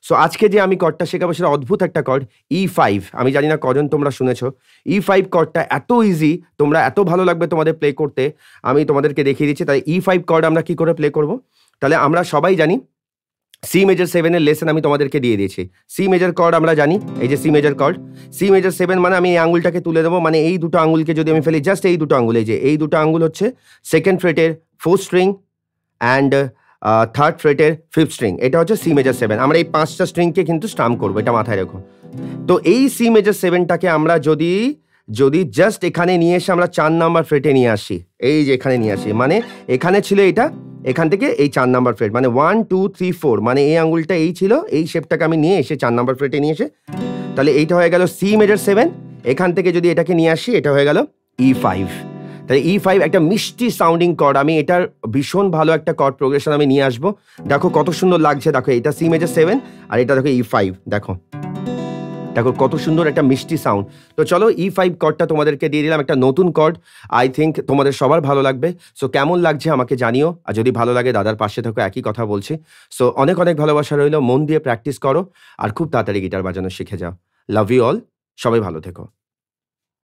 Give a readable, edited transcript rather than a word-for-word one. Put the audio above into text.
So আজকে যে আমি কর্ডটা শেখাবো সেটা অদ্ভুত একটা কর্ড E5। আমি জানি না কজন তোমরা শুনেছো। E5 কর্ডটা এত ইজি, তোমরা এত ভালো লাগবে তোমাদের প্লে করতে, আমি তোমাদেরকে দেখিয়ে দিচ্ছি। তাই E5 কর্ড আমরা কি করে প্লে করব? তাহলে আমরা সবাই জানি সি মেজর 7 এর লেসন আমি তোমাদেরকে দিয়ে দিয়েছি। সি মেজর কর্ড আমরা জানি, এই যে C major chord, C major 7 মানে আমি এই আঙুলটাকে তুলে দেবো, মানে এই দুটো আঙুলকে যদি আমি ফেলি, জাস্ট এই দুটো আঙুল, এই যে এই দুটো আঙুল হচ্ছে সেকেন্ড ফ্রেটের 4th স্ট্রিং অ্যান্ড থার্ড ফ্রেটের 5th স্ট্রিং, এটা হচ্ছে সি মেজর 7। আমরা এই 5টা স্ট্রিংকে কিন্তু স্ট্রাম করবো, এটা মাথায় রেখো। তো এই সি মেজর 7টাকে আমরা যদি জাস্ট এখানে নিয়ে এসে আমরা 4 নাম্বার ফ্রেটে নিয়ে আসি, এই যে এখানে নিয়ে আসি, মানে এখানে ছিল এটা, এখান থেকে এই 4 নাম্বার ফ্রেট, মানে 1 2 3 4, মানে এই আঙুলটা এই ছিল, এই শেপটাকে আমি নিয়ে এসে 4 নাম্বার ফ্রেটে নিয়ে এসে, তাহলে এইটা হয়ে গেল সি মেজর 7। এখান থেকে যদি এটাকে নিয়ে আসি, এটা হয়ে গেল E5। তাহলে E5 একটা মিষ্টি সাউন্ডিং কর্ড, আমি এটার ভীষণ ভালো একটা কর্ড প্রোগ্রেশন আমি নিয়ে আসবো। দেখো কত সুন্দর লাগছে, দেখো এটা সি মেজর 7 আর এটা দেখো E5, দেখো দেখো কত সুন্দর একটা মিষ্টি সাউন্ড। তো চলো E5 কর্ডটা তোমাদেরকে দিয়ে দিলাম, একটা নতুন কর্ড, আই থিঙ্ক তোমাদের সবার ভালো লাগবে। সো কেমন লাগছে আমাকে জানিও, আর যদি ভালো লাগে দাদার পাশে থাকো, একই কথা বলছি। সো অনেক অনেক ভালোবাসা রইলো, মন দিয়ে প্র্যাকটিস করো আর খুব তাড়াতাড়ি গিটার বাজানো শিখে যাও। লাভ ইউ অল, সবাই ভালো থেকো।